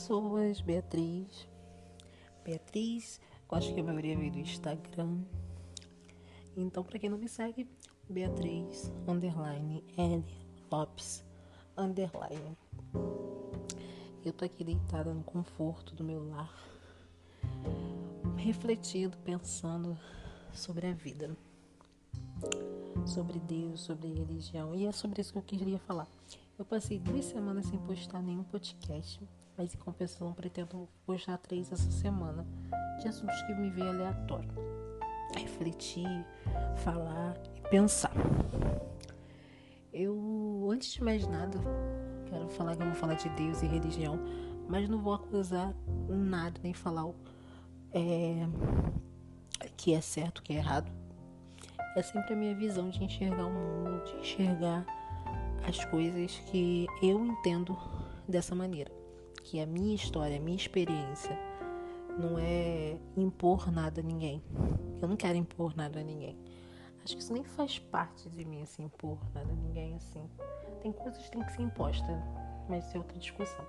pessoas, Beatriz. Beatriz, eu acho que a maioria veio do Instagram. Então, pra quem não me segue, Beatriz, underline, L, Lopes, underline. Eu tô aqui deitada no conforto do meu lar, refletindo, pensando sobre a vida, sobre Deus, sobre religião. E é sobre isso que eu queria falar. Eu passei 2 semanas sem postar nenhum podcast, mas em compensação pretendo postar 3 essa semana, de assuntos que me veem aleatório. Refletir, falar e pensar. Eu, antes de mais nada, quero falar que eu vou falar de Deus e religião, mas não vou acusar nada, nem falar que é certo, que é errado. É sempre a minha visão de enxergar o mundo, de enxergar as coisas que eu entendo dessa maneira. Que a minha história, a minha experiência não é impor nada a ninguém. Eu não quero impor nada a ninguém. Acho que isso nem faz parte de mim, assim, impor nada a ninguém, assim. Tem coisas que tem que ser impostas, mas isso é outra discussão.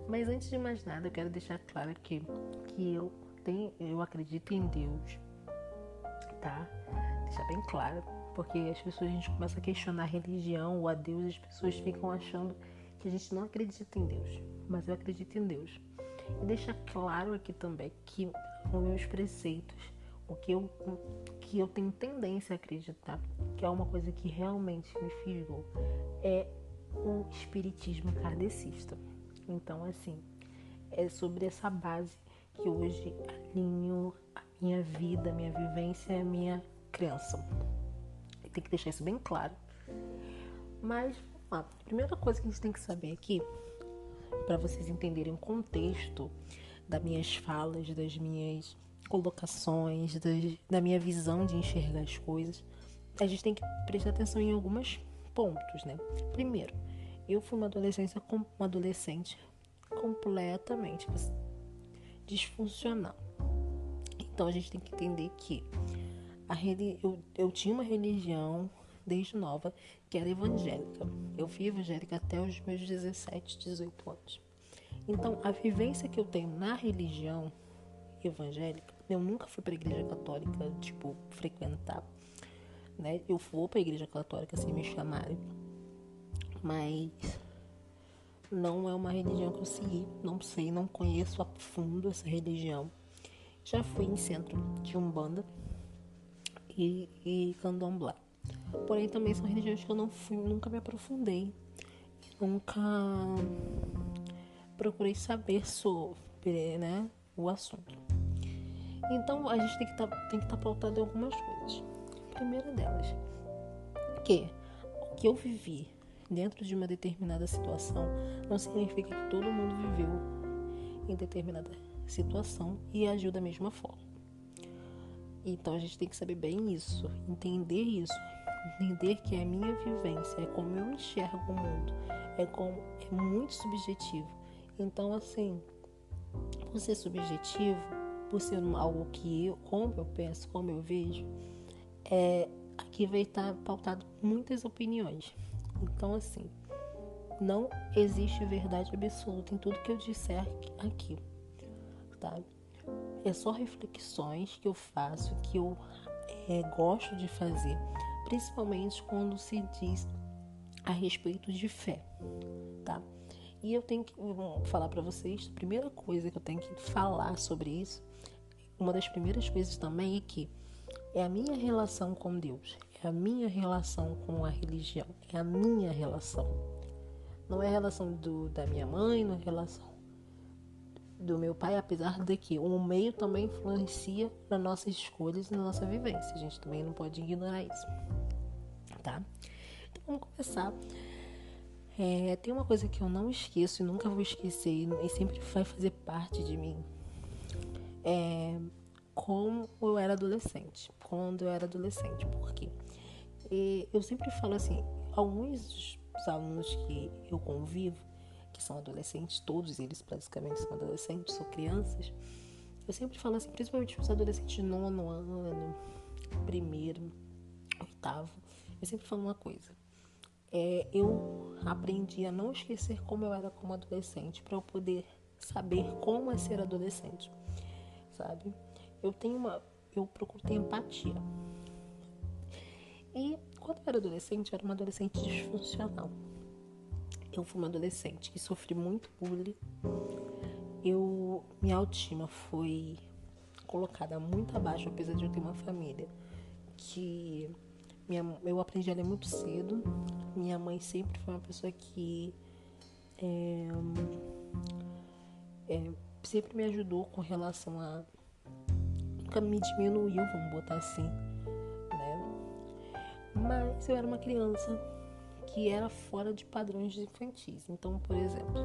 Mas antes de mais nada, eu quero deixar claro que eu acredito em Deus, tá? Deixar bem claro, porque as pessoas, a gente começa a questionar a religião ou a Deus, e as pessoas ficam achando que a gente não acredita em Deus, mas eu acredito em Deus. E deixar claro aqui também que os meus preceitos, o que eu tenho tendência a acreditar, que é uma coisa que realmente me fisgou, é o espiritismo kardecista. Então, assim, é sobre essa base que hoje alinho a minha vida, a minha vivência e a minha crença. Tem que deixar isso bem claro. Mas, a primeira coisa que a gente tem que saber aqui, para vocês entenderem o contexto das minhas falas, das minhas colocações, da minha visão de enxergar as coisas, a gente tem que prestar atenção em alguns pontos, né? Primeiro, eu fui uma adolescente completamente disfuncional. Então a gente tem que entender que eu tinha uma religião desde nova que era evangélica. Eu fui evangélica até os meus 17, 18 anos. Então a vivência que eu tenho na religião evangélica, eu nunca fui para a igreja católica, tipo, frequentar, né? Eu vou para a igreja católica se me chamarem, mas não é uma religião que eu segui, não sei, não conheço a fundo essa religião. Já fui em centro de Umbanda e Candomblé. Porém, também são religiões que eu não fui, nunca me aprofundei, nunca procurei saber sobre, né, o assunto. Então, a gente tem que estar pautado em algumas coisas. A primeira delas, que o que eu vivi dentro de uma determinada situação não significa que todo mundo viveu em determinada situação e agiu da mesma forma. Então a gente tem que saber bem isso, entender que é a minha vivência, é como eu enxergo o mundo, é muito subjetivo. Então, assim, por ser subjetivo, por ser algo que como eu penso, como eu vejo, aqui vai estar pautado muitas opiniões. Então, assim, não existe verdade absoluta em tudo que eu disser aqui, tá? É só reflexões que eu faço, que eu gosto de fazer, principalmente quando se diz a respeito de fé, tá? E eu tenho que falar para vocês, a primeira coisa que eu tenho que falar sobre isso, uma das primeiras coisas também é que é a minha relação com Deus, é a minha relação com a religião, é a minha relação. Não é a relação da minha mãe, não é a relação do meu pai, apesar de que o meio também influencia nas nossas escolhas e na nossa vivência. A gente também não pode ignorar isso, tá? Então vamos começar. Tem uma coisa que eu não esqueço e nunca vou esquecer e sempre vai fazer parte de mim. Como eu era adolescente. Quando eu era adolescente. Por quê? Eu sempre falo assim, alguns dos alunos que eu convivo, que são adolescentes, todos eles praticamente são adolescentes, são crianças, eu sempre falo assim, principalmente os adolescentes de 9º ano, 1º, 8º, eu sempre falo uma coisa, eu aprendi a não esquecer como eu era como adolescente, para eu poder saber como é ser adolescente, sabe? Eu procuro ter empatia. E quando eu era adolescente, eu era uma adolescente disfuncional. Eu fui uma adolescente que sofri muito bullying. Minha autoestima foi colocada muito abaixo, apesar de eu ter uma família que eu aprendi a ler muito cedo. Minha mãe sempre foi uma pessoa que sempre me ajudou com relação a... Nunca me diminuiu, vamos botar assim, né? Mas eu era uma criança que era fora de padrões infantis. Então, por exemplo,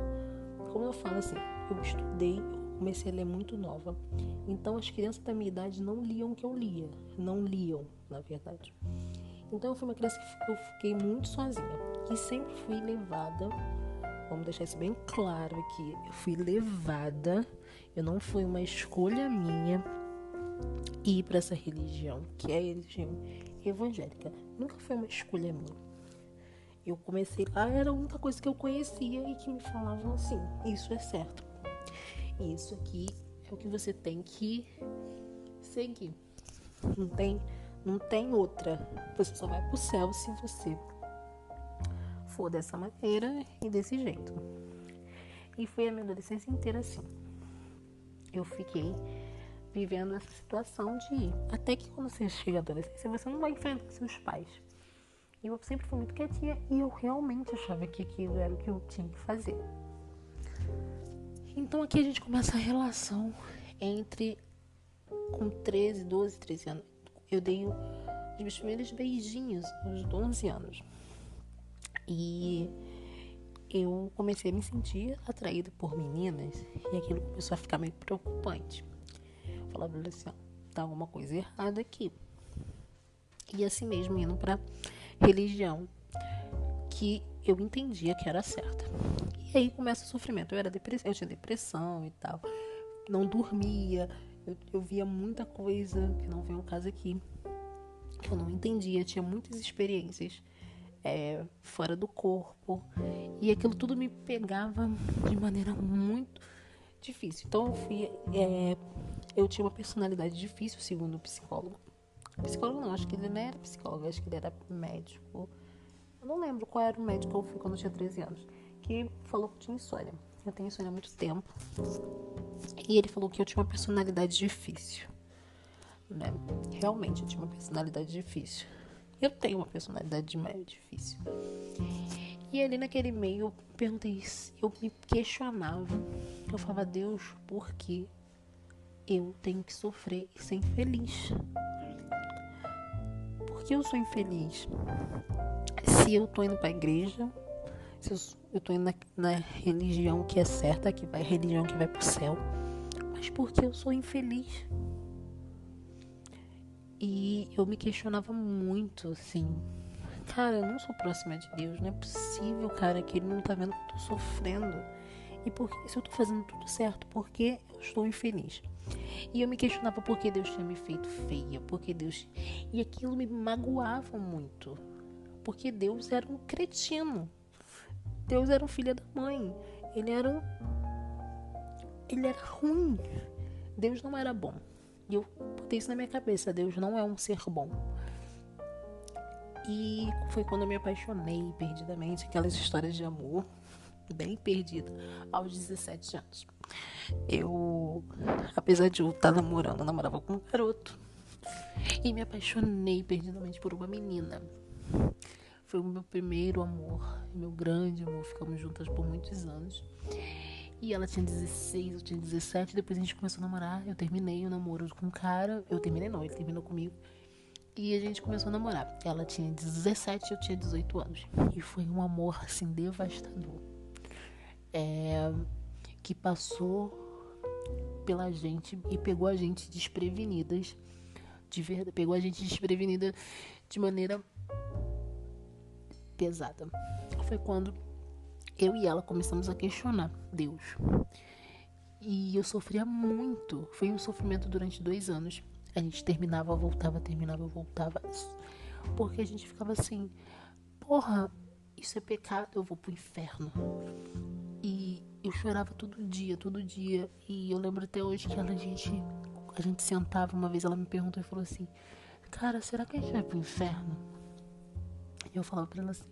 como eu falo assim, eu estudei, eu comecei a ler muito nova. Então, as crianças da minha idade não liam o que eu lia. Não liam, na verdade. Então, eu fui uma criança que eu fiquei muito sozinha. E sempre fui levada, vamos deixar isso bem claro aqui, eu fui levada, eu não foi uma escolha minha ir para essa religião, que é a religião evangélica. Nunca foi uma escolha minha. Eu comecei lá, era a única coisa que eu conhecia e que me falavam assim, isso é certo. Isso aqui é o que você tem que seguir. Não tem outra. Você só vai pro céu se você for dessa maneira e desse jeito. E foi a minha adolescência inteira assim. Eu fiquei vivendo essa situação de... Até que quando você chega à adolescência, você não vai enfrentar seus pais. E eu sempre fui muito quietinha e eu realmente achava que aquilo era o que eu tinha que fazer. Então aqui a gente começa a relação entre... Com 13 anos, eu dei os meus primeiros beijinhos aos 12 anos. E eu comecei a me sentir atraída por meninas e aquilo começou a ficar meio preocupante. Eu falava assim, tá alguma coisa errada aqui. E assim mesmo indo pra religião que eu entendia que era certa. E aí começa o sofrimento. Eu tinha depressão e tal. Não dormia. Eu via muita coisa, que não vem ao caso aqui, que eu não entendia. Tinha muitas experiências fora do corpo. E aquilo tudo me pegava de maneira muito difícil. Então eu tinha uma personalidade difícil, segundo o psicólogo. Psicólogo não, acho que ele não era psicólogo, acho que ele era médico. Eu não lembro qual era o médico que eu fui quando eu tinha 13 anos. Que falou que eu tinha insônia. Eu tenho insônia há muito tempo. E ele falou que eu tinha uma personalidade difícil. Né? Realmente eu tinha uma personalidade difícil. Eu tenho uma personalidade difícil. E ali naquele meio eu perguntei, eu me questionava. Eu falava, Deus, por que eu tenho que sofrer e ser infeliz? Por que eu sou infeliz? Se eu tô indo pra igreja, se eu tô indo na religião que é certa, religião que vai pro céu, mas por que eu sou infeliz? E eu me questionava muito, assim, cara, eu não sou próxima de Deus, não é possível, cara, que ele não tá vendo que eu tô sofrendo. E se eu tô fazendo tudo certo, por que eu estou infeliz? E eu me questionava por que Deus tinha me feito feia, E aquilo me magoava muito, porque Deus era um cretino. Deus era um filho da mãe. Ele era ruim. Deus não era bom. E eu botei isso na minha cabeça. Deus não é um ser bom. E foi quando eu me apaixonei perdidamente. Aquelas histórias de amor bem perdida aos 17 anos. Apesar de eu estar namorando, eu namorava com um garoto. E me apaixonei perdidamente por uma menina. Foi o meu primeiro amor, meu grande amor. Ficamos juntas por muitos anos. E ela tinha 16, eu tinha 17. Depois a gente começou a namorar. Eu terminei o namoro com um cara. Eu terminei não, ele terminou comigo. E a gente começou a namorar. Ela tinha 17, eu tinha 18 anos. E foi um amor, assim, devastador. Que passou pela gente e pegou a gente desprevenidas. De verdade, pegou a gente desprevenida de maneira pesada. Foi quando eu e ela começamos a questionar Deus. E eu sofria muito. Foi um sofrimento durante 2 anos. A gente terminava, voltava, terminava, voltava. Porque a gente ficava assim, porra, isso é pecado, eu vou pro inferno. E Eu chorava todo dia, todo dia. E eu lembro até hoje que a gente sentava uma vez, ela me perguntou e falou assim: cara, será que a gente vai pro inferno? E eu falava pra ela assim: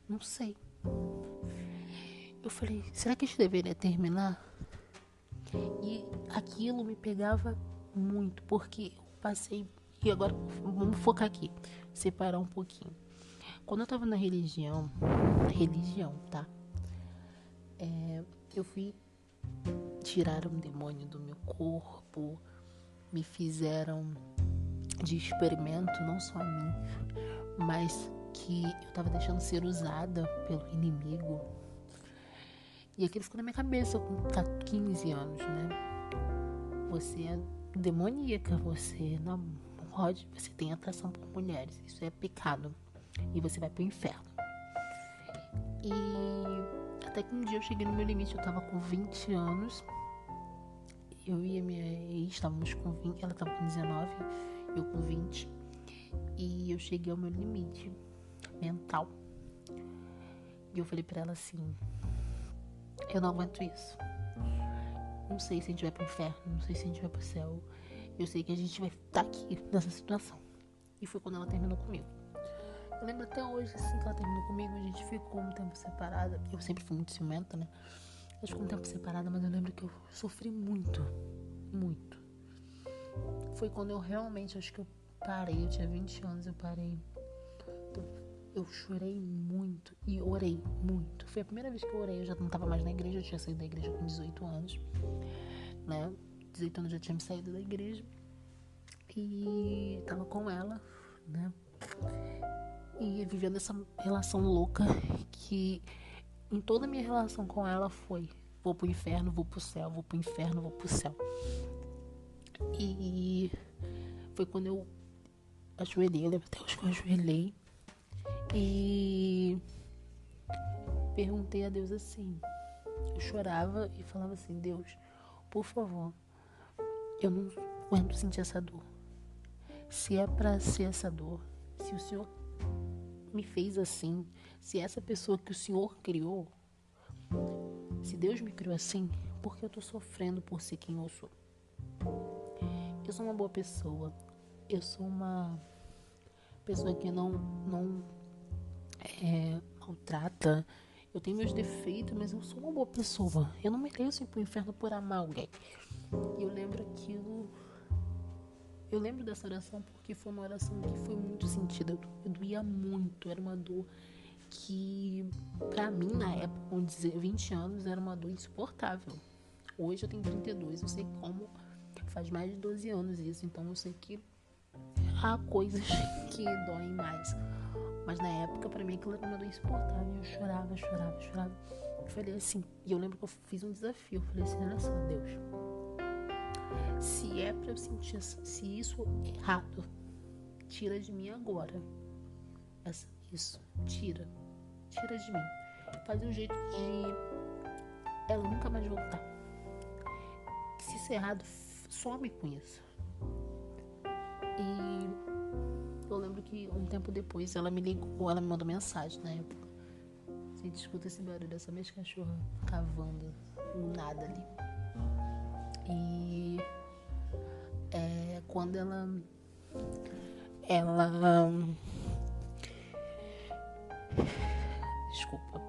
não sei. Eu falei: será que a gente deveria terminar? E aquilo me pegava muito, porque eu passei. E agora vamos focar aqui, separar um pouquinho. Quando eu tava na religião, tá? Eu fui tirar um demônio do meu corpo, me fizeram de experimento, não só a mim, mas que eu tava deixando ser usada pelo inimigo. E aquilo ficou na minha cabeça com 15 anos, né? Você é demoníaca, você não pode, você tem atração por mulheres, isso é pecado. E você vai pro inferno. E até que um dia eu cheguei no meu limite, eu tava com 20 anos. Eu e a minha ex estávamos com 20, ela tava com 19, eu com 20. E eu cheguei ao meu limite mental. E eu falei pra ela assim: eu não aguento isso. Não sei se a gente vai pro inferno, não sei se a gente vai pro céu. Eu sei que a gente vai estar aqui nessa situação. E foi quando ela terminou comigo. Eu lembro até hoje, assim, que ela terminou comigo, a gente ficou um tempo separada. Eu sempre fui muito ciumenta, né? A gente ficou um tempo separada, mas eu lembro que eu sofri muito, muito. Foi quando eu realmente, acho que eu parei, eu tinha 20 anos, eu parei. Eu chorei muito e orei muito. Foi a primeira vez que eu orei, eu já não tava mais na igreja, eu tinha saído da igreja com 18 anos, né? 18 anos eu já tinha me saído da igreja e tava com ela, né? E vivendo essa relação louca que em toda a minha relação com ela foi: vou pro inferno, vou pro céu, vou pro inferno, vou pro céu. E foi quando eu ajoelhei, eu lembro até hoje que eu ajoelhei e perguntei a Deus assim. Eu chorava e falava assim: Deus, por favor, eu não aguento sentir essa dor. Se é pra ser essa dor, se o Senhor me fez assim, se essa pessoa que o Senhor criou, se Deus me criou assim, por que eu tô sofrendo por ser quem eu sou? Eu sou uma boa pessoa, eu sou uma pessoa que não maltrata, eu tenho meus defeitos, mas eu sou uma boa pessoa. Eu não mereço ir pro inferno por amar alguém. E eu lembro aquilo. Eu lembro dessa oração porque foi uma oração que foi muito sentida. Eu doía muito, era uma dor que, pra mim, na época, com 20 anos, era uma dor insuportável. Hoje eu tenho 32, eu sei como faz mais de 12 anos isso, então eu sei que há coisas que doem mais. Mas na época, pra mim, aquilo era uma dor insuportável. Eu chorava. Eu falei assim, e eu lembro que eu fiz um desafio. Eu falei assim: olha só, Deus, se é pra eu sentir, se isso é errado, tira de mim agora. Isso, tira de mim. Faz um jeito de ela nunca mais voltar. Se isso é errado, some com isso. E eu lembro que um tempo depois ela me ligou, ela me mandou mensagem na época. Você escuta esse barulho dessa minha cachorra cavando no nada ali. E quando ela desculpa,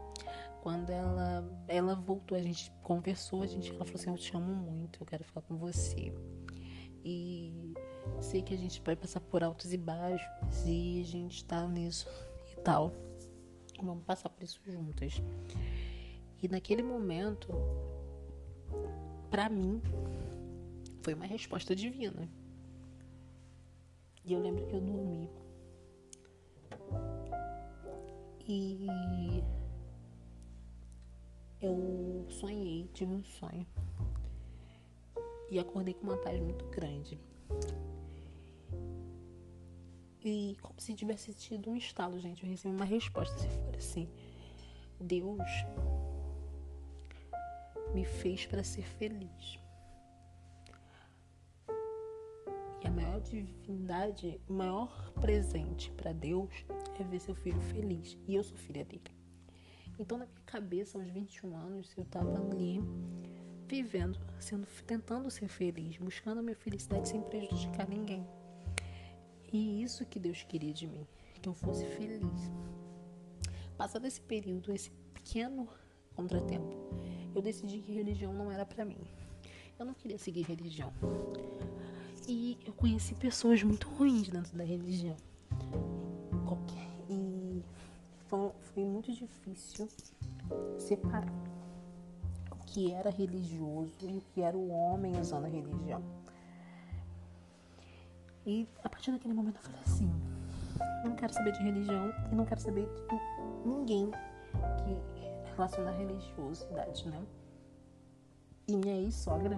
quando ela voltou, a gente conversou, ela falou assim: eu te amo muito, eu quero ficar com você. E sei que a gente vai passar por altos e baixos e a gente tá nisso e tal. Vamos passar por isso juntas. E naquele momento, pra mim, foi uma resposta divina. E eu lembro que eu dormi. E eu sonhei, tive um sonho. E acordei com uma paz muito grande. E como se tivesse tido um estalo, gente. Eu recebi uma resposta, se for assim: Deus me fez para ser feliz. E a maior divindade, o maior presente para Deus é ver seu filho feliz. E eu sou filha dele. Então, na minha cabeça, aos 21 anos, eu tava ali vivendo, tentando ser feliz, buscando a minha felicidade sem prejudicar ninguém. E isso que Deus queria de mim, que eu fosse feliz. Passado esse período, esse pequeno contratempo, eu decidi que religião não era pra mim. Eu não queria seguir religião. E eu conheci pessoas muito ruins dentro da religião. E foi muito difícil separar o que era religioso e o que era o homem usando a religião. E a partir daquele momento eu falei assim, não quero saber de religião e não quero saber de ninguém que relaciona a religiosidade, né? E minha ex-sogra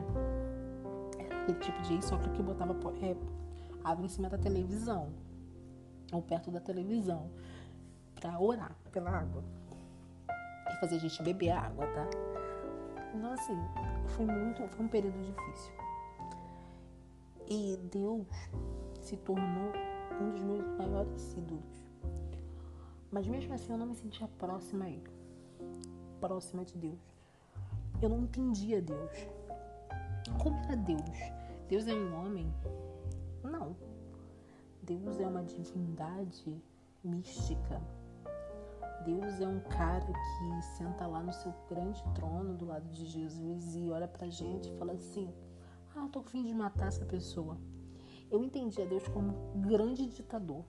era aquele tipo de ex-sogra que botava água em cima da televisão, ou perto da televisão, pra orar pela água e fazer a gente beber a água, tá? Então assim, foi um período difícil. E Deus se tornou um dos meus maiores ídolos. Mas mesmo assim eu não me sentia próxima a Ele, próxima de Deus. Eu não entendia Deus. Como era Deus? Deus é um homem? Não. Deus é uma divindade mística. Deus é um cara que senta lá no seu grande trono do lado de Jesus e olha pra gente e fala assim, eu tô com fim de matar essa pessoa. Eu entendia Deus como um grande ditador.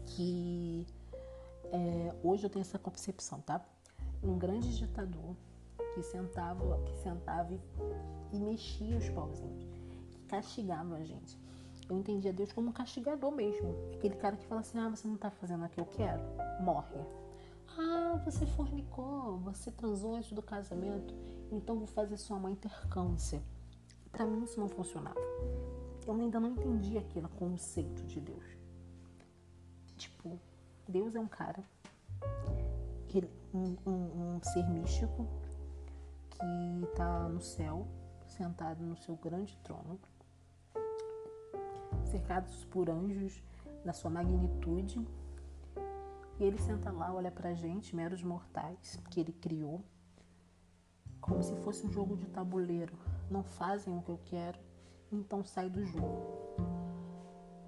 Que hoje eu tenho essa concepção, tá? Um grande ditador que sentava e mexia os pauzinhos, que castigava a gente. Eu entendia Deus como um castigador mesmo. Aquele cara que fala assim, você não tá fazendo o que eu quero? Morre. Você fornicou, você transou antes do casamento, então vou fazer sua mãe ter câncer. Pra mim isso não funcionava. Eu ainda não entendia aquele conceito de Deus. Tipo, Deus é um cara, um ser místico que tá no céu, sentado no seu grande trono, cercados por anjos da sua magnitude, e ele senta lá, olha pra gente, meros mortais, que ele criou, como se fosse um jogo de tabuleiro. Não fazem o que eu quero, então sai do jogo.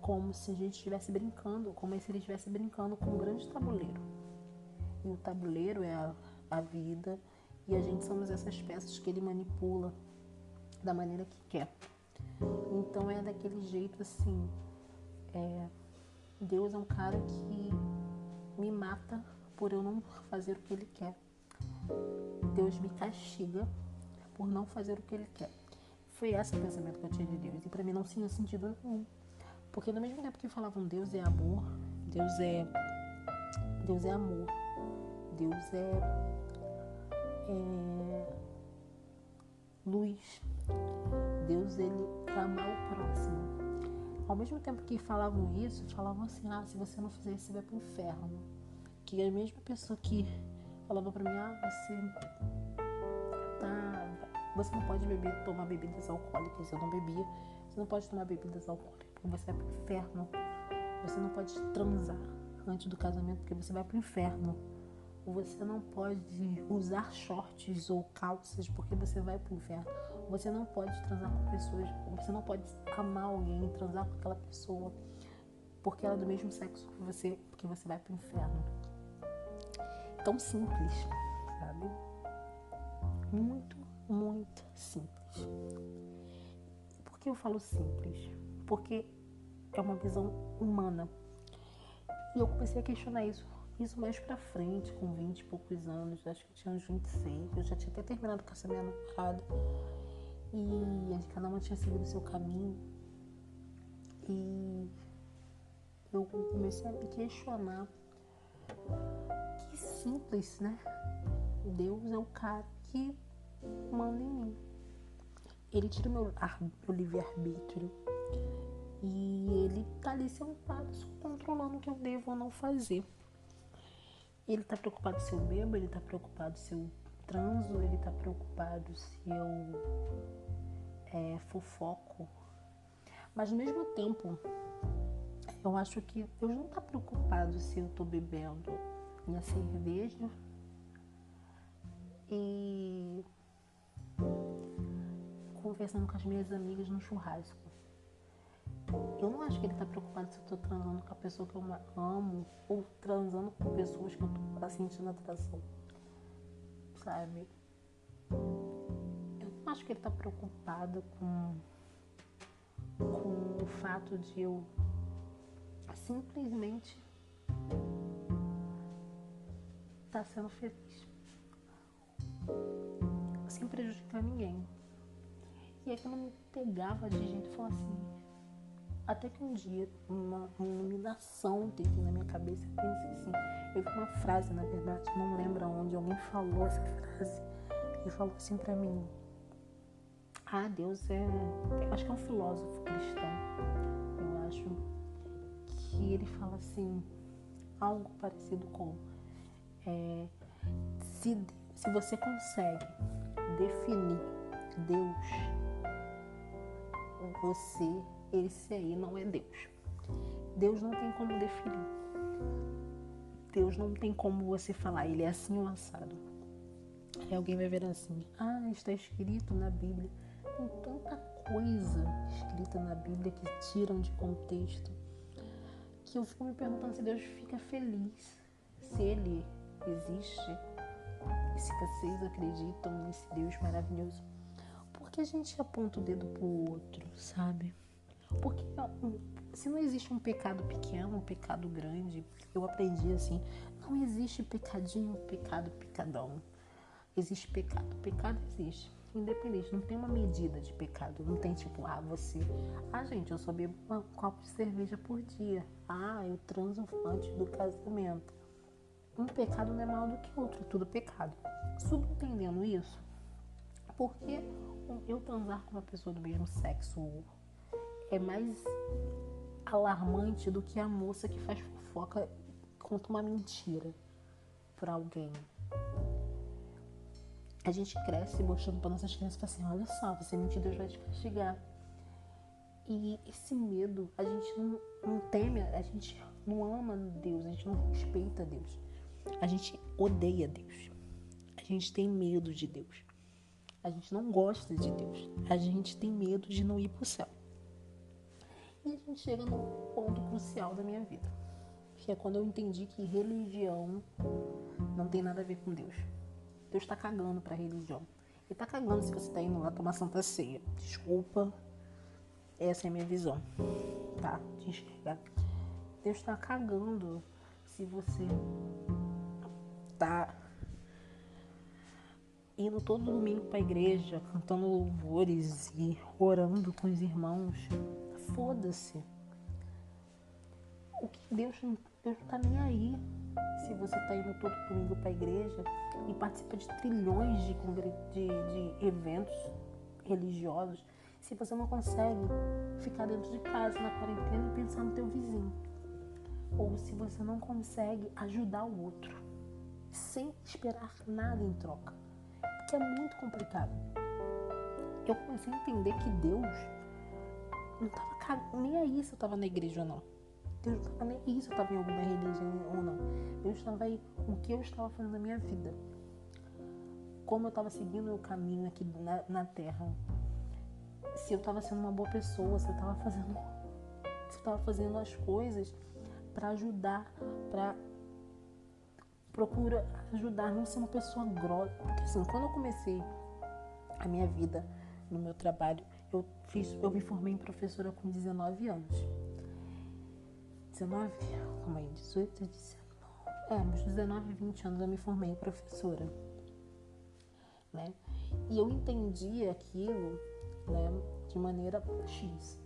Como se a gente estivesse brincando, como se ele estivesse brincando com um grande tabuleiro. E o tabuleiro é a vida, e a gente somos essas peças que ele manipula da maneira que quer. Então é daquele jeito assim, Deus é um cara que me mata por eu não fazer o que ele quer. Deus me castiga por não fazer o que ele quer. Foi esse o pensamento que eu tinha de Deus, e pra mim não tinha sentido nenhum. Porque no mesmo tempo que falavam Deus é amor, Deus é amor, Deus é luz, Deus ele ama o próximo. Ao mesmo tempo que falavam isso, falavam assim, se você não fizer isso, você vai pro inferno. Que a mesma pessoa que falava pra mim, você não pode tomar bebidas alcoólicas. Eu não bebia. Você não pode tomar bebidas alcoólicas porque você vai pro inferno. Você não pode transar antes do casamento porque você vai pro inferno. Você não pode usar shorts ou calças porque você vai pro inferno. Você não pode transar com pessoas, você não pode amar alguém, transar com aquela pessoa porque ela é do mesmo sexo que você, porque você vai pro inferno. Tão simples, sabe? Muito, muito simples. Por que eu falo simples? Porque é uma visão humana. E eu comecei a questionar isso mais pra frente, com 20 e poucos anos, acho que eu tinha uns 26, eu já tinha até terminado com essa minha namorada. E cada uma tinha seguido o seu caminho. E eu comecei a me questionar. Que simples, né? Deus é o cara que manda em mim. Ele tira meu livre-arbítrio. E ele tá ali sentado, só controlando o que eu devo ou não fazer. Ele tá preocupado se eu bebo, ele tá preocupado se eu transo, ele tá preocupado se eu fofoco. Mas ao mesmo tempo, eu acho que Deus não tá preocupado se eu tô bebendo minha cerveja e conversando com as minhas amigas no churrasco. Eu não acho que ele tá preocupado se eu tô transando com a pessoa que eu amo ou transando com pessoas que eu tô sentindo atração, sabe? Eu não acho que ele tá preocupado com o fato de eu simplesmente estar sendo feliz, sem prejudicar ninguém. E aquilo me pegava de jeito e falava assim, até que um dia uma iluminação teve na minha cabeça. Eu pensei assim, eu vi uma frase, na verdade, não lembro aonde, alguém falou essa frase e falou assim pra mim, Deus eu acho que é um filósofo cristão, eu acho que ele fala assim, algo parecido com se você consegue definir Deus, esse aí não é Deus. Deus não tem como definir. Deus não tem como você falar, ele é assim ou assado. Aí alguém vai ver assim, está escrito na Bíblia. Tem tanta coisa escrita na Bíblia que tiram de contexto, que eu fico me perguntando se Deus fica feliz, se ele existe, e se vocês acreditam nesse Deus maravilhoso. Por que a gente aponta o dedo pro outro, sabe? Porque se não existe um pecado pequeno, um pecado grande, eu aprendi assim, não existe pecadinho, pecado, pecadão. Existe pecado. Pecado existe. Independente, não tem uma medida de pecado. Não tem tipo, gente, eu só bebo um copo de cerveja por dia. Eu transo antes do casamento. Um pecado não é maior do que outro, é tudo pecado. Subentendendo isso, por que eu transar com uma pessoa do mesmo sexo é mais alarmante do que a moça que faz fofoca, conta uma mentira pra alguém? A gente cresce mostrando para nossas crianças assim, olha só, você mentir, Deus vai te castigar. E esse medo, a gente não teme, a gente não ama Deus, a gente não respeita Deus. A gente odeia Deus. A gente tem medo de Deus. A gente não gosta de Deus. A gente tem medo de não ir pro céu. E a gente chega num ponto crucial da minha vida, que é quando eu entendi que religião não tem nada a ver com Deus. Deus tá cagando pra religião. Ele tá cagando se você tá indo lá tomar Santa Ceia. Desculpa, essa é a minha visão, tá? De enxergar. Deus tá cagando se você tá indo todo domingo pra igreja, cantando louvores e orando com os irmãos. Foda-se. Deus não tá nem aí se você tá indo todo domingo pra igreja e participa de trilhões de eventos religiosos, se você não consegue ficar dentro de casa na quarentena e pensar no teu vizinho, ou se você não consegue ajudar o outro sem esperar nada em troca, porque é muito complicado. Eu comecei a entender que Deus não tava nem aí se eu tava na igreja ou não. Deus não tava nem aí se eu tava em alguma religião ou não. Deus estava aí com o que eu estava fazendo na minha vida, como eu estava seguindo o caminho aqui na Terra, se eu estava sendo uma boa pessoa, se eu estava fazendo as coisas para ajudar, para procurar ajudar, não ser uma pessoa grossa. Porque assim, quando eu comecei a minha vida no meu trabalho, eu me formei em professora com 19 anos. 19? Calma aí, 18, 19. Uns 19, 20 anos eu me formei em professora, né? E eu entendi aquilo, né, de maneira X.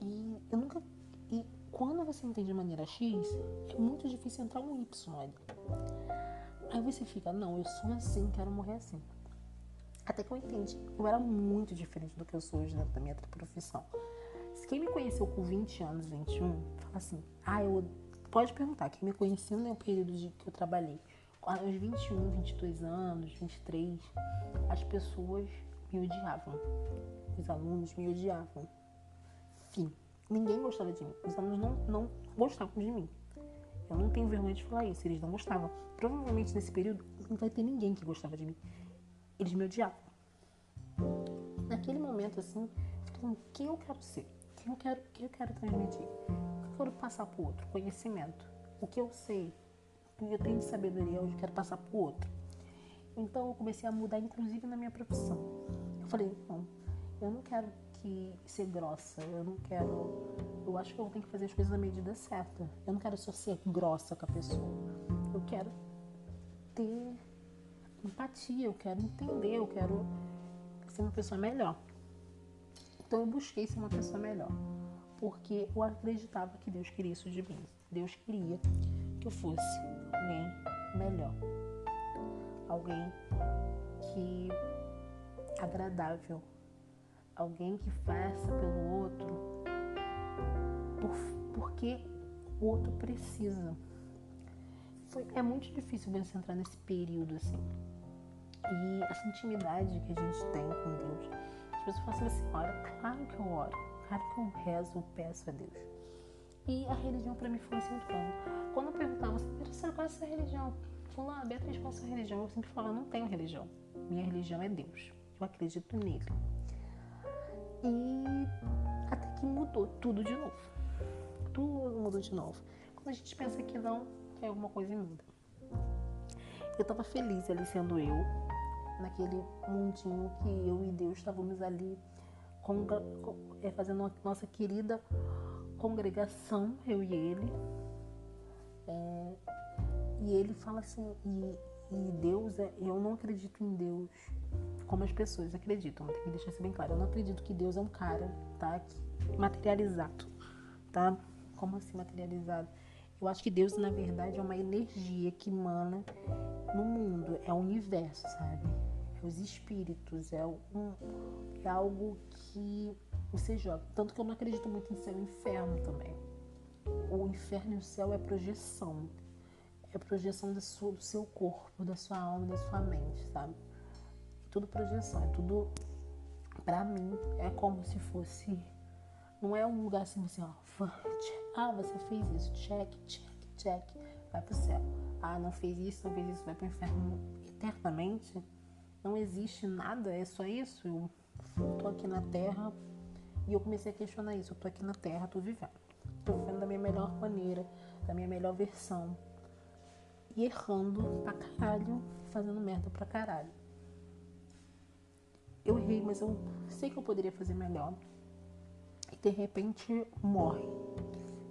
E quando você entende de maneira X, é muito difícil entrar um Y ali. Aí você fica, não, eu sou assim, quero morrer assim. Até que eu entendi, eu era muito diferente do que eu sou hoje dentro da minha profissão. Quem me conheceu com 20 anos, 21, fala assim, pode perguntar, quem me conheceu no período que eu trabalhei, aos 21, 22 anos, 23, as pessoas me odiavam. Os alunos me odiavam. Enfim, ninguém gostava de mim. Os alunos não gostavam de mim. Eu não tenho vergonha de falar isso. Eles não gostavam. Provavelmente nesse período não vai ter ninguém que gostava de mim. Eles me odiavam. Naquele momento, assim, eu falei, quem eu quero ser? Quem eu quero transmitir? O que eu quero passar pro outro? Conhecimento. O que eu sei, o que eu tenho de sabedoria, eu quero passar pro outro. Então eu comecei a mudar, inclusive na minha profissão. Eu falei, não, eu não quero ser grossa, eu acho que eu tenho que fazer as coisas na medida certa. Eu não quero só ser grossa com a pessoa. Eu quero ter empatia, eu quero entender, eu quero ser uma pessoa melhor. Então eu busquei ser uma pessoa melhor, porque eu acreditava que Deus queria isso de mim. Deus queria que eu fosse alguém melhor, alguém que agradável, alguém que faça pelo outro porque o outro precisa. É muito difícil você entrar nesse período assim. E essa intimidade que a gente tem com Deus, as pessoas falam assim, ora, claro que eu oro, claro que eu rezo, eu peço a Deus. E a religião pra mim foi esse plano. Quando eu perguntava assim, Beatriz, qual é a sua religião? Fulano, Beatriz, qual é a sua religião? Eu sempre falava, não tenho religião. Minha religião é Deus. Eu acredito nele. E até que mudou tudo de novo. Tudo mudou de novo. Quando a gente pensa que não, é alguma coisa muda. Eu tava feliz ali sendo eu, naquele mundinho que eu e Deus estávamos ali fazendo a nossa querida congregação, eu e ele. E ele fala assim, e Deus, eu não acredito em Deus como as pessoas acreditam, tem que deixar isso bem claro. Eu não acredito que Deus é um cara, tá? Materializado, tá? Como assim materializado? Eu acho que Deus, na verdade, é uma energia que emana no mundo, é o universo, sabe? É os espíritos, é algo que você joga. Tanto que eu não acredito muito em céu e inferno também. O inferno e o céu é projeção. É projeção do seu corpo, da sua alma, da sua mente, sabe? Tudo projeção, é tudo, pra mim, é como se fosse, não é um lugar assim, ó, você fez isso, check, vai pro céu. Não fez isso, vai pro inferno. Eternamente, não existe nada, é só isso. Eu tô aqui na Terra e eu comecei a questionar isso. Eu tô aqui na Terra, tô vivendo da minha melhor maneira, da minha melhor versão. E errando pra caralho, fazendo merda pra caralho. Eu errei, mas eu sei que eu poderia fazer melhor. E de repente morre.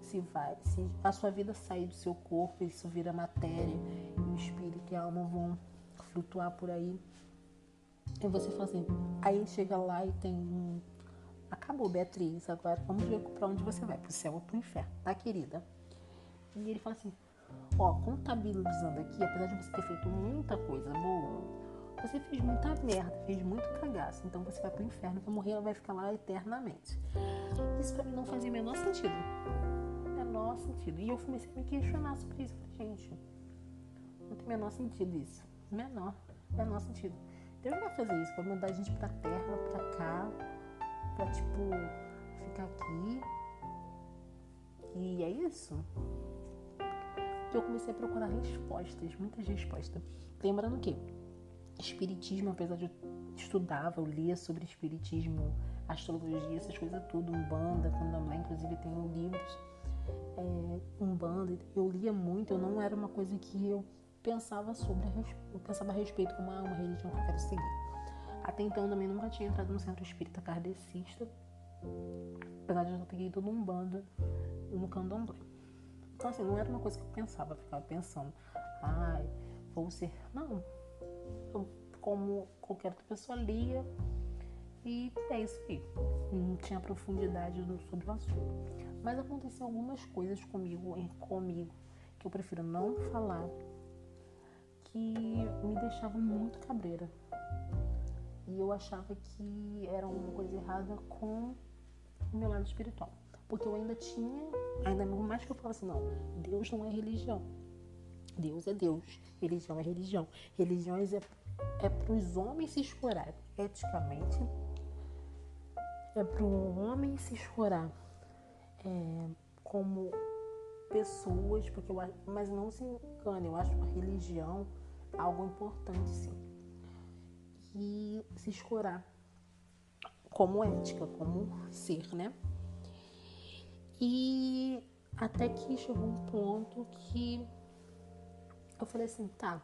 Se a sua vida sair do seu corpo, isso vira matéria, e o espírito e a alma vão flutuar por aí. E você fala assim, aí chega lá e tem acabou, Beatriz, agora vamos ver pra onde você vai, pro céu ou pro inferno, tá, querida? E ele fala assim, contabilizando aqui, apesar de você ter feito muita coisa boa, você fez muita merda, fez muito cagaço, então você vai pro inferno, vai morrer, vai ficar lá eternamente. Isso pra mim não fazia o menor sentido. Menor sentido. E eu comecei a me questionar sobre isso. Falei, gente, não tem menor sentido isso. Menor sentido. Deus não vai fazer isso, vai mandar a gente pra terra, pra cá, pra ficar aqui. E é isso. E eu comecei a procurar respostas, muitas respostas. Lembrando que espiritismo, apesar de eu estudava, eu lia sobre espiritismo, astrologia, essas coisas tudo, umbanda, candomblé, inclusive tenho livros, umbanda, eu lia muito, eu não era uma coisa que eu pensava eu pensava a respeito como uma religião que eu quero seguir. Até então eu também nunca tinha entrado no centro espírita kardecista, apesar de eu já ter ido no umbanda e no candomblé. Então assim, não era uma coisa que eu pensava, eu ficava pensando, vou ser, não. Eu, como qualquer outra pessoa, lia e é isso aí. Não tinha profundidade sobre o assunto. Mas aconteceu algumas coisas comigo que eu prefiro não falar, que me deixavam muito cabreira. E eu achava que era uma coisa errada com o meu lado espiritual. Porque eu ainda mais que eu falo assim, não, Deus não é religião. Deus é Deus, religião é religião. Religiões é para os homens se esforarem eticamente, é para o homem se esforar como pessoas, porque mas não se engane, eu acho a religião algo importante, sim. E se escorar como ética, como ser, né? E até que chegou um ponto que eu falei assim, tá,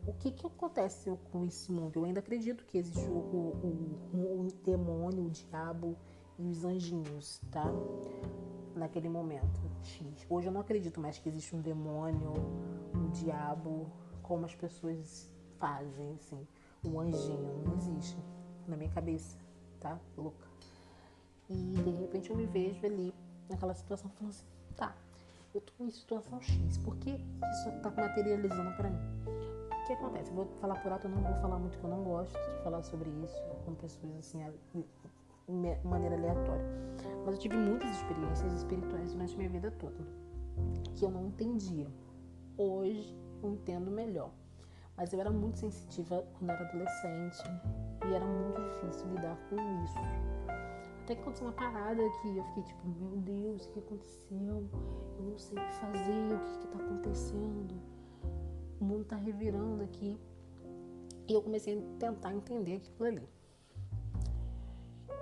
o que acontece com esse mundo? Eu ainda acredito que existe o demônio, o diabo e os anjinhos, tá? Naquele momento X. Hoje eu não acredito mais que existe um demônio, um diabo, como as pessoas fazem, assim. Um anjinho não existe na minha cabeça, tá? Louca. E de repente eu me vejo ali naquela situação falando assim, tá, eu tô em situação X, por que isso tá materializando pra mim? O que acontece? Eu vou falar por alto, eu não vou falar muito, que eu não gosto de falar sobre isso com pessoas assim, de maneira aleatória. Mas eu tive muitas experiências espirituais durante a minha vida toda, que eu não entendia. Hoje eu entendo melhor. Mas eu era muito sensitiva quando era adolescente e era muito difícil lidar com isso. Até que aconteceu uma parada que eu fiquei tipo, meu Deus, o que aconteceu? Eu não sei o que fazer, o que tá acontecendo? O mundo tá revirando aqui. E eu comecei a tentar entender aquilo ali.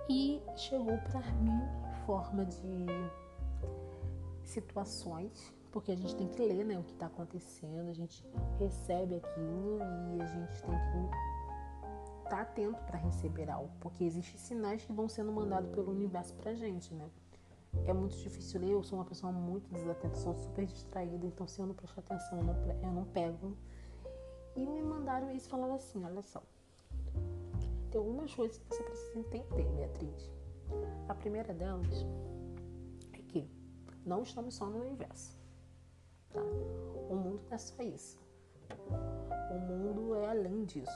E chegou pra mim forma de situações, porque a gente tem que ler, né, o que tá acontecendo, a gente recebe aquilo e a gente tem que estar atento para receber algo, porque existem sinais que vão sendo mandados pelo universo pra gente, né? É muito difícil ler, eu sou uma pessoa muito desatenta, sou super distraída, então se eu não prestar atenção, eu não pego. E me mandaram isso e falaram assim, olha só, tem algumas coisas que você precisa entender, Beatriz. A primeira delas é que não estamos só no universo, tá? O mundo não é só isso. O mundo é além disso.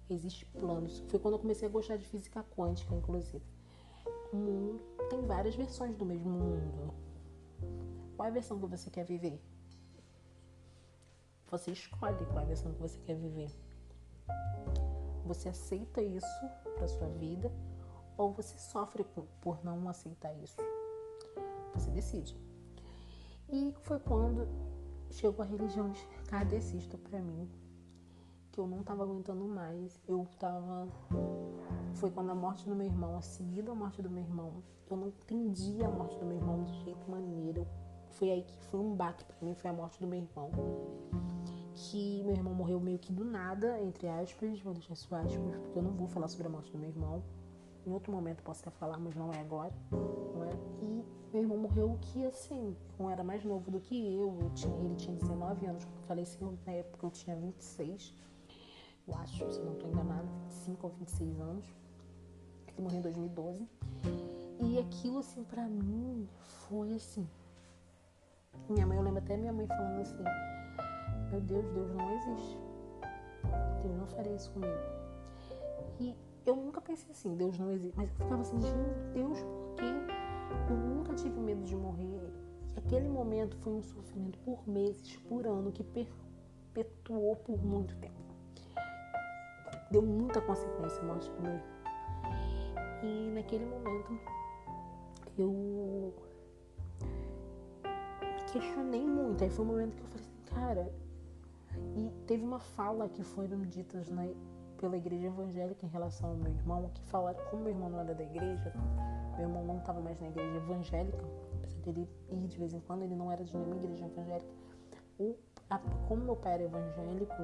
Existem planos. Foi quando eu comecei a gostar de física quântica, inclusive. O mundo tem várias versões do mesmo mundo. Qual é a versão que você quer viver? Você escolhe qual é a versão que você quer viver. Você aceita isso para sua vida ou você sofre por não aceitar isso? Você decide. E foi quando chegou a religião kardecista para mim, que eu não estava aguentando mais. Foi quando a morte do meu irmão, a seguida a morte do meu irmão, eu não entendi a morte do meu irmão de jeito maneiro. Foi aí que foi um baque para mim, foi a morte do meu irmão. Que meu irmão morreu meio que do nada, entre aspas, vou deixar isso aspas, porque eu não vou falar sobre a morte do meu irmão. Em outro momento posso até falar, mas não é agora. Não é? E meu irmão morreu que, assim, não era mais novo do que ele tinha 19 anos quando faleceu, na época eu tinha 26, eu acho, se eu não estou enganada, 25 ou 26 anos. Ele morreu em 2012. E aquilo, assim, pra mim, foi assim. Eu lembro até minha mãe falando assim, meu Deus, Deus não existe. Deus não faria isso comigo. E eu nunca pensei assim, Deus não existe. Mas eu ficava assim, gente, Deus, por quê? Eu nunca tive medo de morrer. E aquele momento foi um sofrimento por meses, por ano, que perpetuou por muito tempo. Deu muita consequência a morte do meu irmão. E naquele momento, eu me questionei muito. Aí foi um momento que eu falei assim, cara... E teve uma fala que foram ditas pela igreja evangélica em relação ao meu irmão, que falaram, como meu irmão não era da igreja, meu irmão não estava mais na igreja evangélica, apesar dele ir de vez em quando, ele não era de nenhuma igreja evangélica. Como meu pai era evangélico,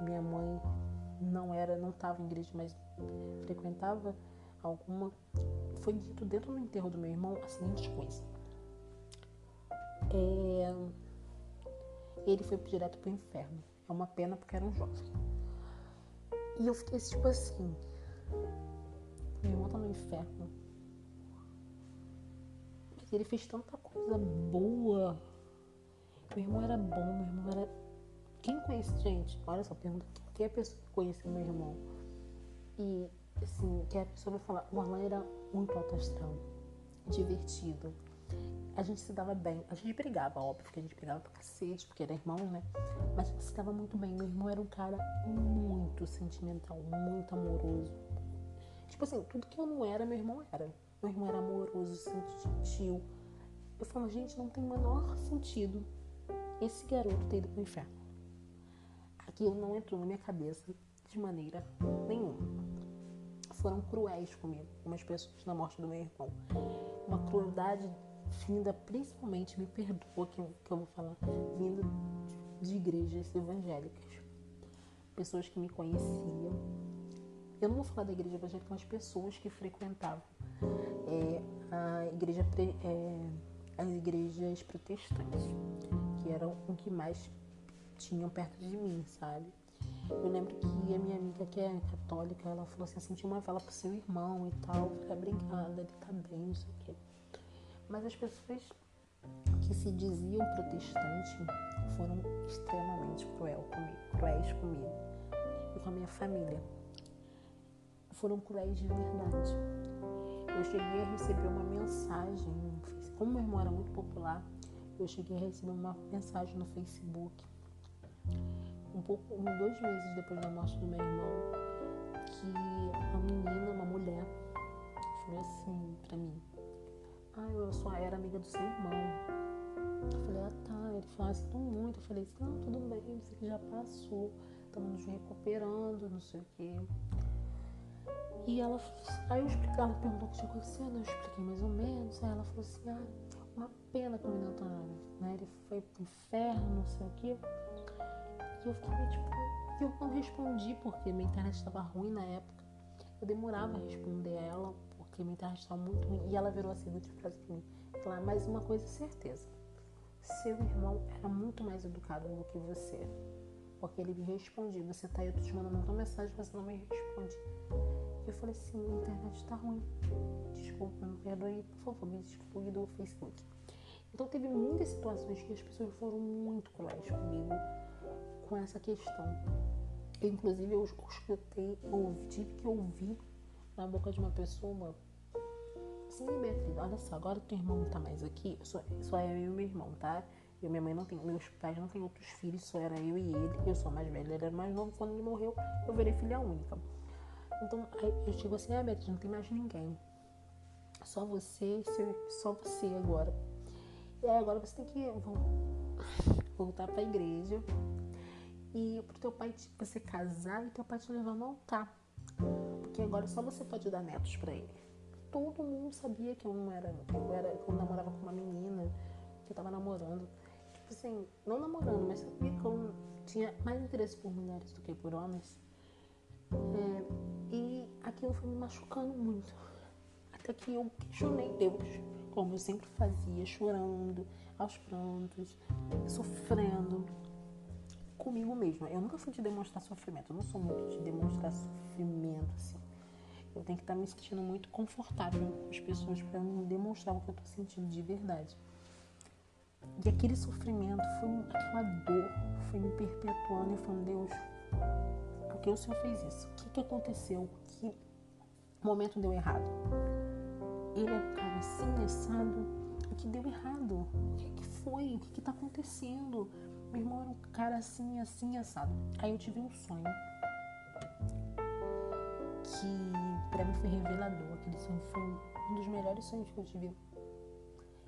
minha mãe não estava em igreja, mas frequentava alguma, foi dito dentro do enterro do meu irmão a seguinte coisa. Ele foi direto pro inferno. É uma pena porque era um jovem. E eu fiquei tipo assim, meu irmão tá no inferno. Mas ele fez tanta coisa boa. Meu irmão era bom, meu irmão era... Quem conhece, gente? Olha só, pergunta quem é a pessoa que conhece meu irmão. E assim, que a pessoa vai falar, o Alan era muito alto astral, divertido. A gente se dava bem, a gente brigava, óbvio que a gente brigava pra cacete, porque era irmão, né? Mas a gente se dava muito bem. Meu irmão era um cara muito sentimental, muito amoroso. Tipo assim, tudo que eu não era, meu irmão era. Meu irmão era amoroso, gentil. Eu falo, gente, não tem o menor sentido esse garoto ter ido pro inferno. Aquilo não entrou na minha cabeça de maneira nenhuma. Foram cruéis comigo, algumas pessoas na morte do meu irmão. Uma crueldade vinda, principalmente, me perdoa que eu vou falar, vinda de igrejas evangélicas. Pessoas que me conheciam. Eu não vou falar da igreja evangélica, mas pessoas que frequentavam as igrejas protestantes, que eram o que mais tinham perto de mim, sabe? Eu lembro que a minha amiga, que é católica, ela falou assim, senti uma vela pro seu irmão e tal. Eu falei, obrigada, ele tá bem, não sei o quê. Mas as pessoas que se diziam protestantes foram extremamente cruéis comigo e com a minha família. Foram cruéis de verdade. Eu cheguei a receber uma mensagem, como meu irmão era muito popular, eu cheguei a receber uma mensagem no Facebook, uns 2 meses depois da morte do meu irmão, que uma menina, uma mulher, falou assim pra mim, eu só era amiga do seu irmão. Eu falei, tá. Ele falou, sinto muito. Eu falei, não, tudo bem, isso aqui já passou, estamos nos recuperando, não sei o quê. E ela perguntou o que tinha acontecido, eu expliquei mais ou menos. Aí ela falou assim, uma pena que o menino tá, né? Ele foi pro inferno, não sei o quê. E eu fiquei meio tipo, eu não respondi porque minha internet estava ruim na época. Eu demorava a responder ela porque minha internet estava muito ruim. E ela virou a seguinte frase pra mim, ela, mas uma coisa é certeza, seu irmão era muito mais educado do que você. Porque ele me respondia, você tá aí, eu tô te mandando uma mensagem, mas você não me responde. Eu falei assim, a internet tá ruim. Desculpa, me perdoe, por favor, me exclui do Facebook. Então teve muitas situações que as pessoas foram muito cruéis comigo com essa questão. Eu, inclusive, eu tive que ouvir na boca de uma pessoa assim, Beatriz, olha só, agora teu irmão não tá mais aqui, só eu e o meu irmão, tá? Eu, minha mãe não tem, meus pais não têm outros filhos, só era eu e ele, eu sou mais velha, ele era mais novo, quando ele morreu, eu virei filha única. Então, aí eu digo assim, Beatriz, não tem mais ninguém. Só você agora. E aí agora você tem que voltar pra igreja e pro teu pai você casar e teu pai te levar no altar. Porque agora só você pode dar netos pra ele. Todo mundo sabia que eu eu namorava com uma menina, que eu tava namorando. Tipo assim, não namorando, mas sabia que eu tinha mais interesse por mulheres do que por homens. E aquilo foi me machucando muito. Até que eu questionei Deus, como eu sempre fazia, chorando, aos prantos, sofrendo comigo mesma. Eu nunca fui de demonstrar sofrimento, eu não sou muito de demonstrar sofrimento, assim. Eu tenho que estar me sentindo muito confortável com as pessoas para me demonstrar o que eu tô sentindo de verdade. E aquele sofrimento, aquela dor, foi me perpetuando e falando, Deus, por que o Senhor fez isso? O que aconteceu? Que momento deu errado? Ele é um cara assim, assado. O que deu errado? O que foi? O que tá acontecendo? Meu irmão era um cara assim, assim, assado. Aí eu tive um sonho que pra mim foi revelador. Aquele sonho foi um dos melhores sonhos que eu tive.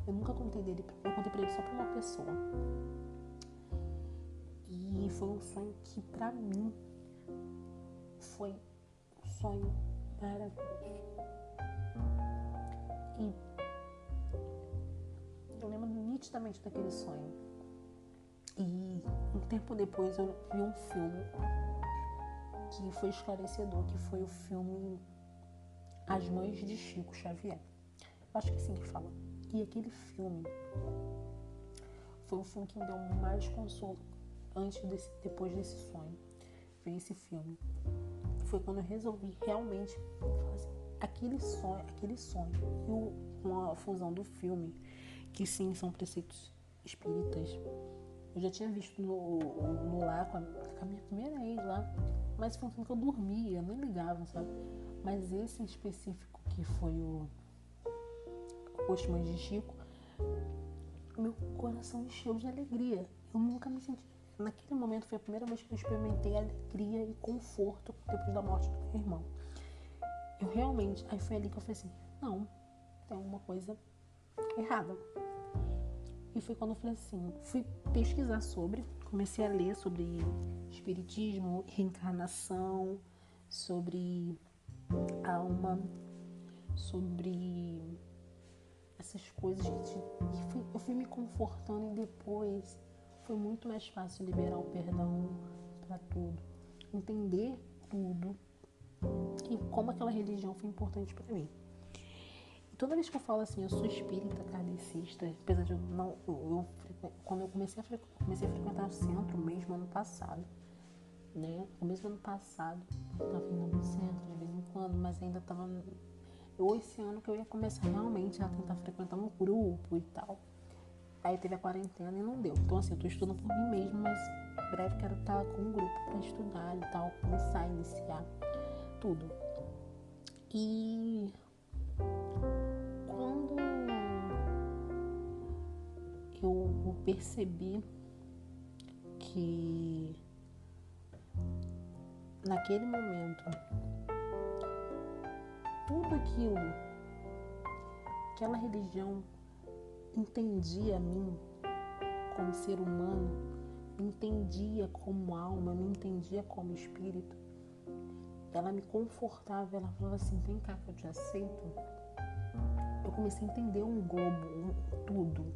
Eu nunca contei dele, eu contei pra ele só pra uma pessoa. E foi um sonho que pra mim foi um sonho maravilhoso. E eu lembro nitidamente daquele sonho. E um tempo depois eu vi um filme que foi esclarecedor, que foi o filme As Mães de Chico Xavier. Eu acho que é assim que fala. E aquele filme foi o filme que me deu mais consolo depois desse sonho. Ver esse filme. Foi quando eu resolvi realmente fazer aquele sonho e uma fusão do filme, que sim, são preceitos espíritas. Eu já tinha visto no lá com a minha primeira ex lá, mas foi um filme que eu dormia, eu nem ligava, sabe? Mas esse em específico, que foi o Os Mães de Chico, meu coração encheu de alegria. Eu nunca me senti... Naquele momento foi a primeira vez que eu experimentei alegria e conforto depois da morte do meu irmão. eu realmente, aí foi ali que eu falei assim, não, tem alguma coisa errada. E foi quando eu falei assim, fui pesquisar sobre, comecei a ler sobre espiritismo, reencarnação, sobre alma, sobre essas coisas eu fui me confortando, e depois foi muito mais fácil liberar o perdão para tudo, entender tudo e como aquela religião foi importante para mim. E toda vez que eu falo assim, eu sou espírita, kardecista, apesar de eu não, quando eu comecei a frequentar o centro mesmo ano passado, né? O mesmo ano passado eu estava indo no centro de vez em quando, mas ainda estava esse ano que eu ia começar realmente a tentar frequentar um grupo e tal. Aí teve a quarentena e não deu. Então assim, eu tô estudando por mim mesma, mas em breve quero estar com um grupo para estudar e tal, começar a iniciar tudo. E quando eu percebi que naquele momento tudo aquilo, aquela religião entendia a mim como ser humano, me entendia como alma, me entendia como espírito, ela me confortava, ela falava assim, vem cá que eu te aceito. Eu comecei a entender um globo, tudo,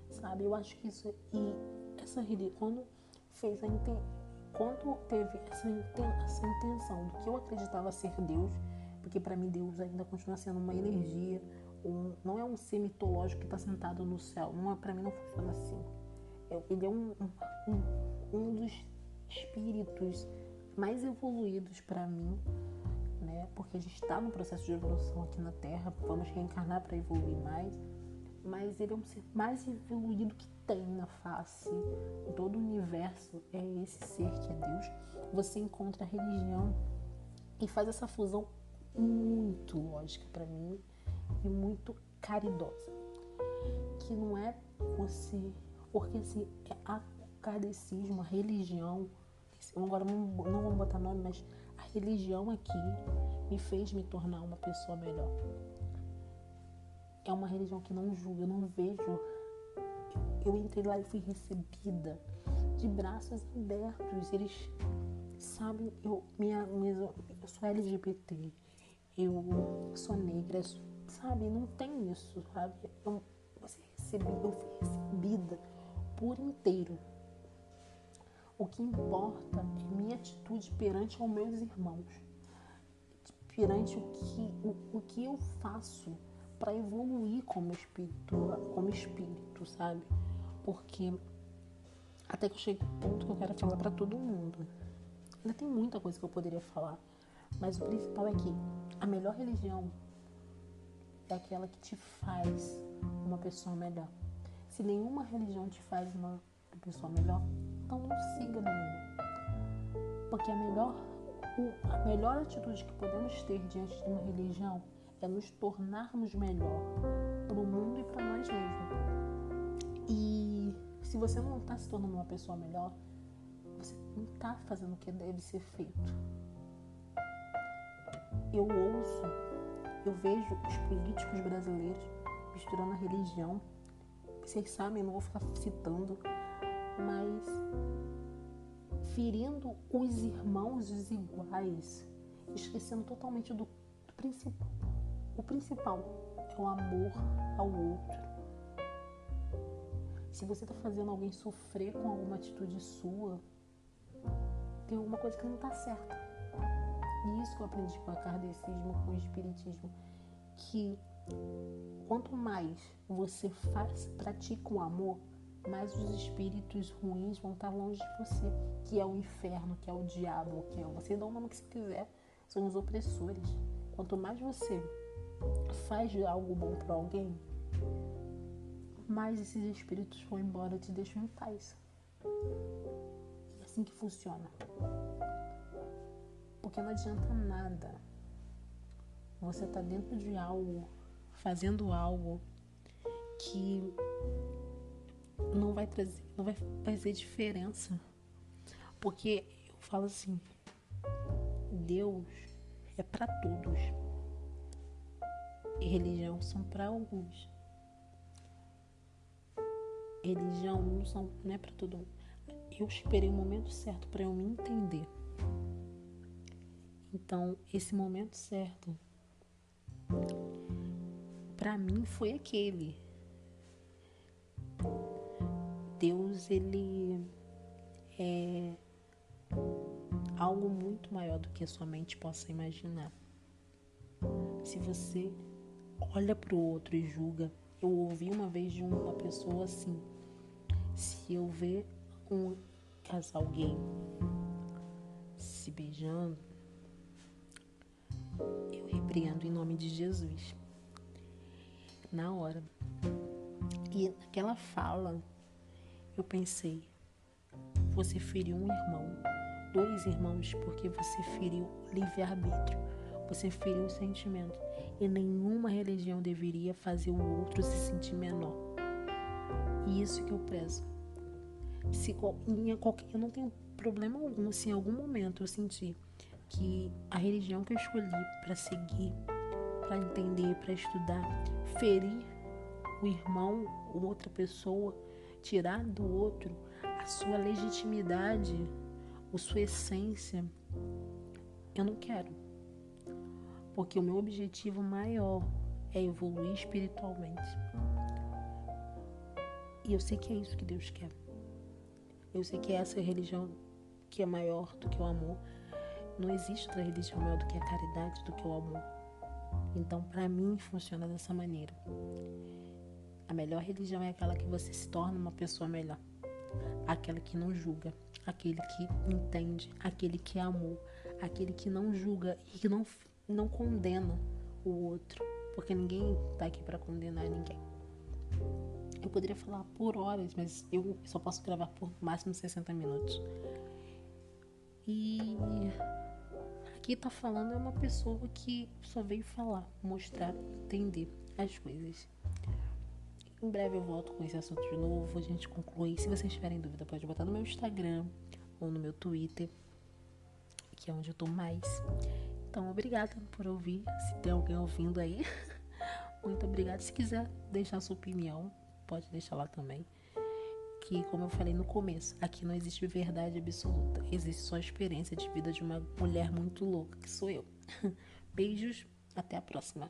sabe? Eu acho que isso, e essa religião, quando teve essa intenção do que eu acreditava ser Deus, porque para mim Deus ainda continua sendo uma energia, não é um ser mitológico que está sentado no céu, para mim não funciona assim. Ele é um dos espíritos mais evoluídos para mim, né? Porque a gente está no processo de evolução aqui na Terra, vamos reencarnar para evoluir mais, mas ele é um ser mais evoluído que tem na face, em todo o universo, é esse ser que é Deus. Você encontra a religião e faz essa fusão muito lógica para mim e muito caridosa, que não é você, porque assim, o kardecismo, a religião, agora não vamos botar nome, mas a religião aqui me fez me tornar uma pessoa melhor. É uma religião que não julga, eu não vejo. Eu entrei lá e fui recebida de braços abertos. Eles sabem, eu sou LGBT, eu sou negra, sabe? Não tem isso, sabe? Eu fui recebida por inteiro. O que importa é minha atitude perante aos meus irmãos, perante o que eu faço para evoluir como espírito, sabe? Porque até que eu cheguei ao ponto que eu quero falar para todo mundo. Ainda tem muita coisa que eu poderia falar, mas o principal é que a melhor religião é aquela que te faz uma pessoa melhor. Se nenhuma religião te faz uma pessoa melhor, então não siga nenhuma. Porque a melhor atitude que podemos ter diante de uma religião é nos tornarmos melhor para o mundo e para nós mesmos. E se você não está se tornando uma pessoa melhor, você não está fazendo o que deve ser feito. Eu vejo os políticos brasileiros misturando a religião. Vocês sabem, não vou ficar citando, mas ferindo os irmãos, os iguais, esquecendo totalmente do principal. O principal é o amor ao outro. Se você está fazendo alguém sofrer com alguma atitude sua, tem alguma coisa que não está certa. E isso que eu aprendi com o kardecismo, com o espiritismo, que quanto mais você pratica o amor, mais os espíritos ruins vão estar longe de você, que é o inferno, que é o diabo, que é você dá o nome que você quiser, são os opressores. Quanto mais você faz algo bom para alguém, mais esses espíritos vão embora e te deixam em paz. É assim que funciona. Porque não adianta nada você estar dentro de algo, fazendo algo que não vai fazer diferença. Porque eu falo assim, Deus é para todos. religião são para alguns. Religião não é para todo mundo. Eu esperei o momento certo para eu me entender. Então, esse momento certo para mim foi aquele. Deus, ele é algo muito maior do que a sua mente possa imaginar. Se você olha para o outro e julga, eu ouvi uma vez de uma pessoa assim: se eu ver um casal gay se beijando, eu repreendo em nome de Jesus. Na hora. E naquela fala, eu pensei: você feriu um irmão, 2 irmãos, porque você feriu o livre-arbítrio, você feriu o sentimento. E nenhuma religião deveria fazer o outro se sentir menor. E isso que eu prezo. Eu não tenho problema algum se em algum momento eu sentir que a religião que eu escolhi para seguir, para entender, para estudar, ferir o irmão ou outra pessoa, tirar do outro a sua legitimidade, a sua essência, eu não quero. Porque o meu objetivo maior é evoluir espiritualmente. E eu sei que é isso que Deus quer. Eu sei que essa religião que é maior do que o amor. Não existe outra religião maior do que a caridade, do que o amor. Então, para mim, funciona dessa maneira. A melhor religião é aquela que você se torna uma pessoa melhor. Aquela que não julga, aquele que entende, aquele que é amor, aquele que não julga e que não condena o outro. Porque ninguém tá aqui para condenar ninguém. Eu poderia falar por horas, mas eu só posso gravar por máximo 60 minutos. E aqui tá falando é uma pessoa que só veio falar, mostrar, entender as coisas. Em breve eu volto com esse assunto de novo, a gente conclui. Se vocês tiverem dúvida, pode botar no meu Instagram ou no meu Twitter, que é onde eu tô mais. Então, obrigada por ouvir, se tem alguém ouvindo aí. Muito obrigada. Se quiser deixar sua opinião, pode deixar lá também. Que, como eu falei no começo, aqui não existe verdade absoluta. Existe só a experiência de vida de uma mulher muito louca, que sou eu. Beijos, até a próxima.